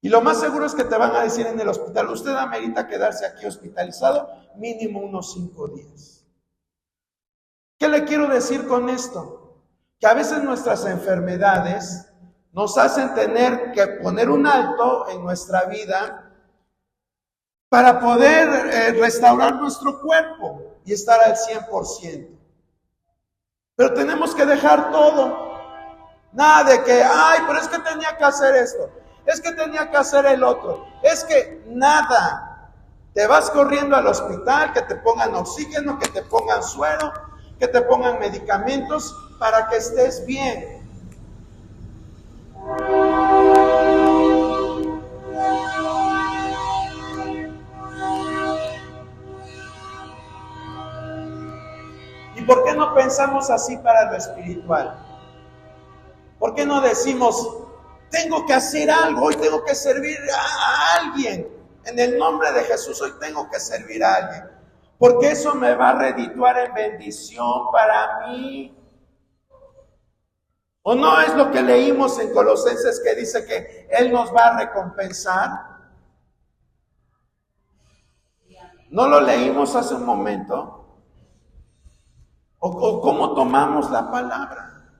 Y lo más seguro es que te van a decir en el hospital, usted amerita quedarse aquí hospitalizado mínimo unos 5 días. ¿Qué le quiero decir con esto? Que a veces nuestras enfermedades nos hacen tener que poner un alto en nuestra vida para poder restaurar nuestro cuerpo y estar al 100%. Pero tenemos que dejar todo. Nada de que, ay, pero es que tenía que hacer esto, es que tenía que hacer el otro, es que nada. Te vas corriendo al hospital, que te pongan oxígeno, que te pongan suero, que te pongan medicamentos para que estés bien. ¿Y por qué no pensamos así para lo espiritual? ¿Por qué no decimos, tengo que hacer algo, hoy tengo que servir a alguien? En el nombre de Jesús hoy tengo que servir a alguien. Porque eso me va a redituar en bendición para mí. ¿O no es lo que leímos en Colosenses que dice que Él nos va a recompensar? ¿No lo leímos hace un momento? ¿O cómo tomamos la palabra?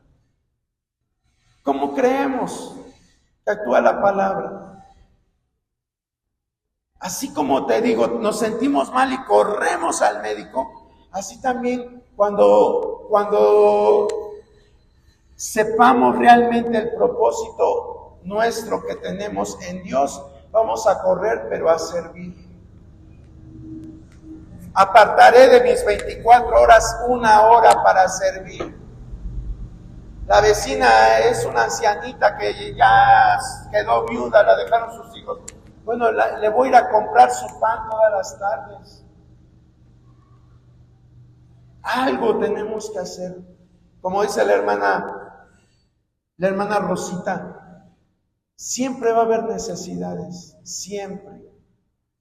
¿Cómo creemos que actúa la palabra? Así como te digo, nos sentimos mal y corremos al médico, así también cuando sepamos realmente el propósito nuestro que tenemos en Dios, vamos a correr, pero a servir. Apartaré de mis 24 horas 1 hora para servir. La vecina es una ancianita que ya quedó viuda, la dejaron sus hijos. Bueno, le voy a ir a comprar su pan todas las tardes. Algo tenemos que hacer. Como dice la hermana Rosita, siempre va a haber necesidades, siempre.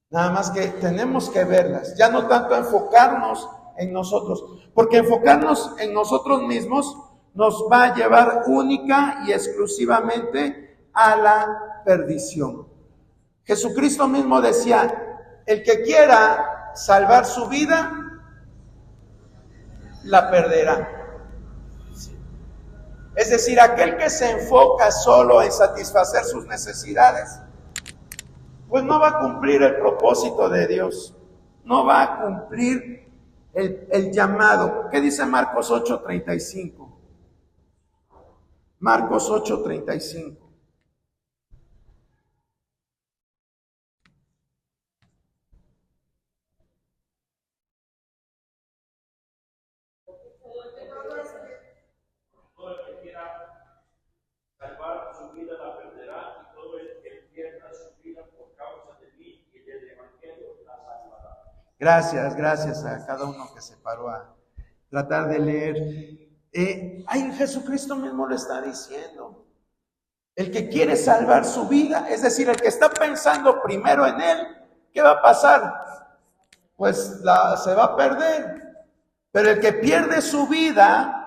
Nada más que tenemos que verlas, ya no tanto enfocarnos en nosotros, porque enfocarnos en nosotros mismos nos va a llevar única y exclusivamente a la perdición. Jesucristo mismo decía, el que quiera salvar su vida, la perderá. Es decir, aquel que se enfoca solo en satisfacer sus necesidades, pues no va a cumplir el propósito de Dios, no va a cumplir el llamado. ¿Qué dice Marcos 8:35? Marcos 8:35. Salvar su vida la perderá, y todo el que pierda su vida por causa de mí y del Evangelio la salvará. Gracias a cada uno que se paró a tratar de leer. Ahí Jesucristo mismo lo está diciendo. El que quiere salvar su vida, es decir, el que está pensando primero en él, ¿qué va a pasar? Pues se va a perder. Pero el que pierde su vida,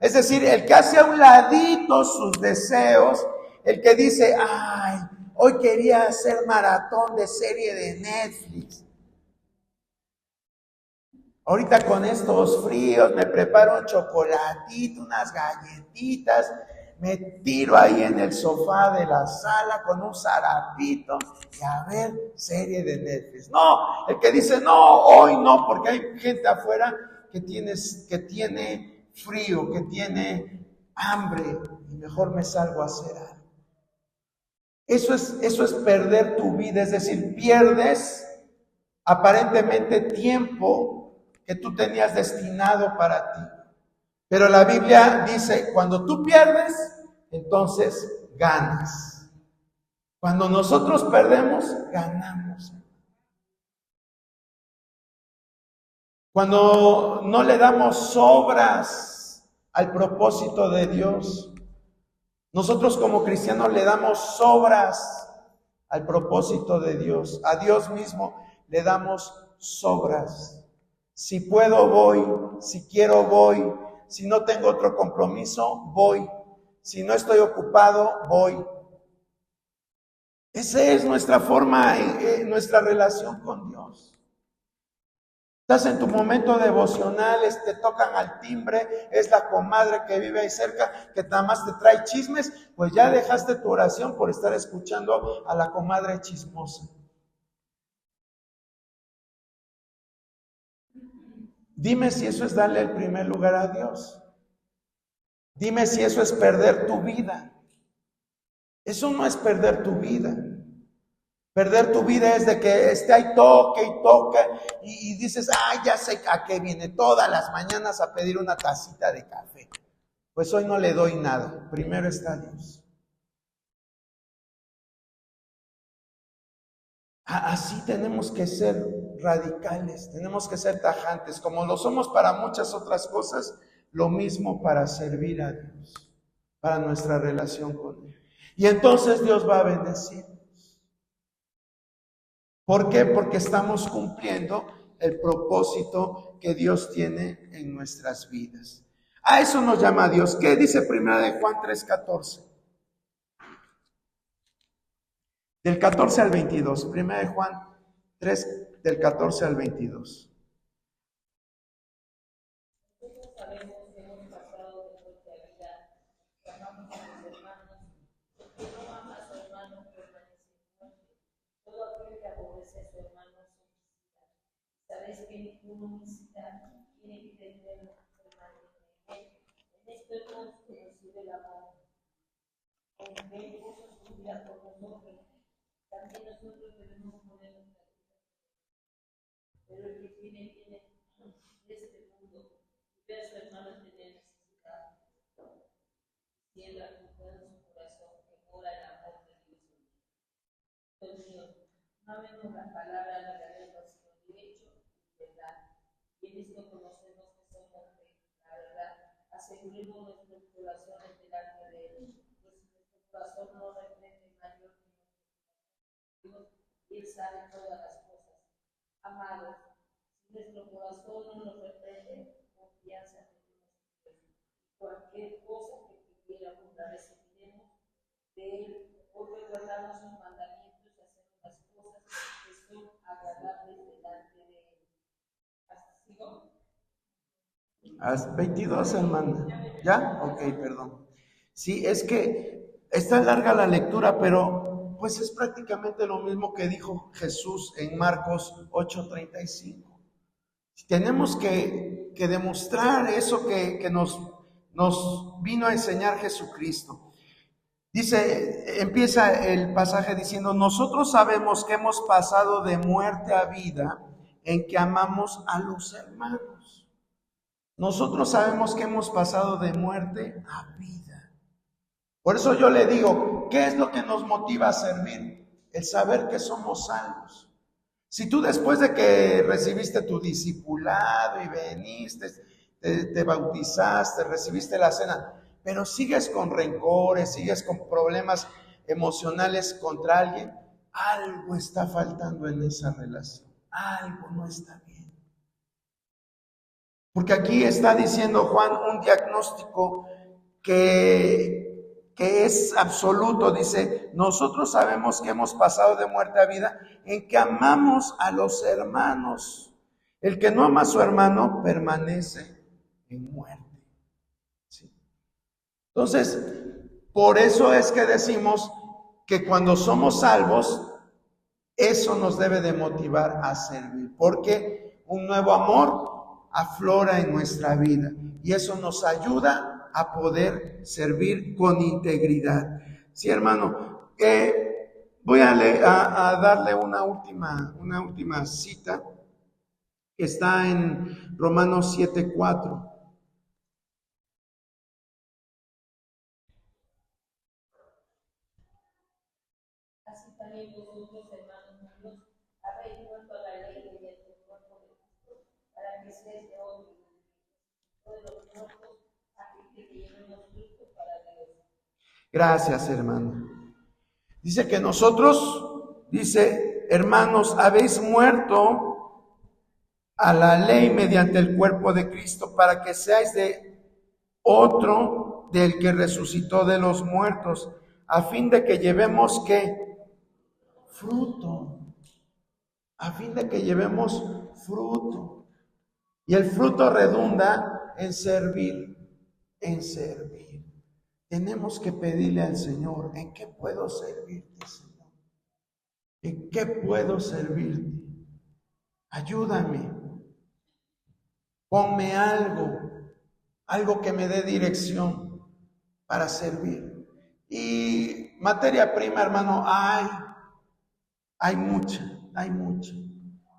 es decir, el que hace a un ladito sus deseos, el que dice, ay, hoy quería hacer maratón de serie de Netflix. Ahorita con estos fríos me preparo un chocolatito, unas galletitas, me tiro ahí en el sofá de la sala con un zarapito y a ver serie de Netflix. No, el que dice, no, hoy no, porque hay gente afuera que tiene frío, que tiene hambre y mejor me salgo a hacer algo. Eso es perder tu vida, es decir, pierdes aparentemente tiempo que tú tenías destinado para ti. Pero la Biblia dice, cuando tú pierdes, entonces ganas. Cuando nosotros perdemos, ganamos. Cuando no le damos sobras al propósito de Dios, nosotros como cristianos le damos sobras al propósito de Dios. A Dios mismo le damos sobras. Si puedo, voy. Si quiero, voy. Si no tengo otro compromiso, voy. Si no estoy ocupado, voy. Esa es nuestra forma, nuestra relación con Dios. Estás en tu momento devocional, te tocan al timbre, es la comadre que vive ahí cerca, que nada más te trae chismes, pues ya dejaste tu oración por estar escuchando a la comadre chismosa. Dime si eso es darle el primer lugar a Dios. Dime si eso es perder tu vida. Eso no es perder tu vida. Perder tu vida es de que esté ahí toque y toca y dices, ya sé a qué viene todas las mañanas a pedir una tacita de café. Pues hoy no le doy nada. Primero está Dios. Así tenemos que ser radicales, tenemos que ser tajantes, como lo somos para muchas otras cosas, lo mismo para servir a Dios, para nuestra relación con Él. Y entonces Dios va a bendecirnos. ¿Por qué? Porque estamos cumpliendo el propósito que Dios tiene en nuestras vidas. A eso nos llama Dios. ¿Qué dice 1 Juan 3:14? Del 14 al 22, 1 Juan 3, del 14 al 22. Nosotros sabemos que hemos pasado de nuestra vida, amamos a los hermanos, el que no ama a su hermano permanece en muerte. Todo aquel que aborrece a su hermano es homicida. Sabéis que ningún homicida tiene que tener permanente en él. En Cristo hemos conocido el amor, con que Él puso su vida por nosotros. También nosotros debemos poner nuestra vida. Pero el que viene de este mundo y ve a su hermano tener necesidad, cierra con todo su corazón que mora el amor de Dios. Dios mío, no amemos las palabras de la lengua, sino de hecho y verdad. Y en esto conocemos que somos de la verdad. Aseguremos nuestros corazones delante de Él, pues nuestro corazón no reprende mayor que Dios, y Él sabe todas las cosas. Amados, si nuestro corazón no nos reprende, confianza tenemos en Dios. Cualquier cosa que pidiéramos la recibiremos de Él, porque guardamos sus mandamientos y hacemos las cosas que son agradables delante de Él. ¿Sigo? 22, hermana. ¿Ya? Ok, perdón. Sí, es que está larga la lectura, pero pues es prácticamente lo mismo que dijo Jesús en Marcos 8:35. Tenemos que demostrar eso que nos vino a enseñar Jesucristo. Dice, empieza el pasaje diciendo, nosotros sabemos que hemos pasado de muerte a vida en que amamos a los hermanos. Nosotros sabemos que hemos pasado de muerte a vida. Por eso yo le digo, ¿qué es lo que nos motiva a servir? El saber que somos salvos. Si tú después de que recibiste tu discipulado y veniste, te bautizaste, recibiste la cena, pero sigues con rencores, sigues con problemas emocionales contra alguien, algo está faltando en esa relación, algo no está bien. Porque aquí está diciendo Juan un diagnóstico que es absoluto. Dice, nosotros sabemos que hemos pasado de muerte a vida en que amamos a los hermanos. El que no ama a su hermano permanece en muerte. ¿Sí? Entonces, por eso es que decimos que cuando somos salvos, eso nos debe de motivar a servir, porque un nuevo amor aflora en nuestra vida y eso nos ayuda a poder servir con integridad. Sí, hermano, voy a darle una última cita que está en Romanos 7:4. Así también vosotros, hermanos míos, habéis muerto a la ley mediante el cuerpo de Cristo, para que seáis de otro, de los muertos, a fin de que llevemos fruto para Dios. Gracias, hermano. Dice que nosotros, dice, hermanos, habéis muerto a la ley mediante el cuerpo de Cristo, para que seáis de otro, del que resucitó de los muertos, a fin de que llevemos, ¿qué? Fruto. A fin de que llevemos fruto. Y el fruto redunda en servir, en servir. Tenemos que pedirle al Señor, ¿en qué puedo servirte, Señor? ¿En qué puedo servirte? Ayúdame. Ponme algo que me dé dirección para servir. Y materia prima, hermano, hay mucha.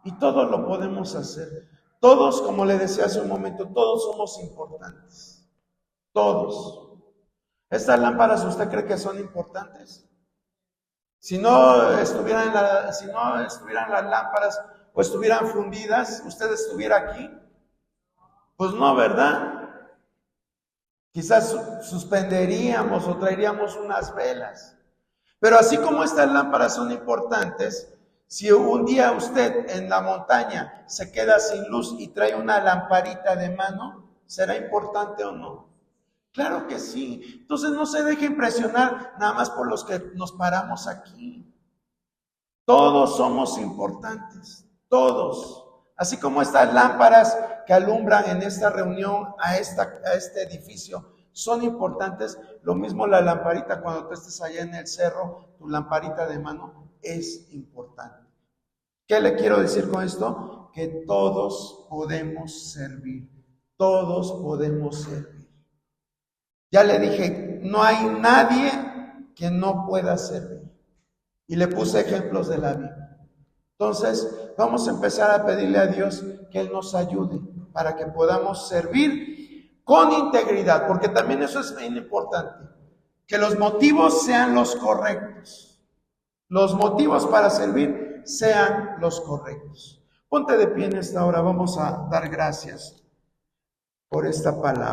Y todos lo podemos hacer. Todos, como le decía hace un momento, todos somos importantes. Todos. ¿Estas lámparas usted cree que son importantes? Si no estuvieran las lámparas o estuvieran fundidas, ¿usted estuviera aquí? Pues no, ¿verdad? Quizás suspenderíamos o traeríamos unas velas. Pero así como estas lámparas son importantes, si un día usted en la montaña se queda sin luz y trae una lamparita de mano, ¿será importante o no? Claro que sí. Entonces no se deje impresionar nada más por los que nos paramos aquí. Todos somos importantes, todos. Así como estas lámparas que alumbran en esta reunión, a este edificio, son importantes. Lo mismo la lamparita cuando tú estés allá en el cerro, tu lamparita de mano es importante. ¿Qué le quiero decir con esto? Que todos podemos servir. Todos podemos servir. Ya le dije, no hay nadie que no pueda servir. Y le puse ejemplos de la Biblia. Entonces, vamos a empezar a pedirle a Dios que Él nos ayude para que podamos servir con integridad, porque también eso es bien importante, que los motivos sean los correctos. Los motivos para servir sean los correctos. Ponte de pie en esta hora, vamos a dar gracias por esta palabra.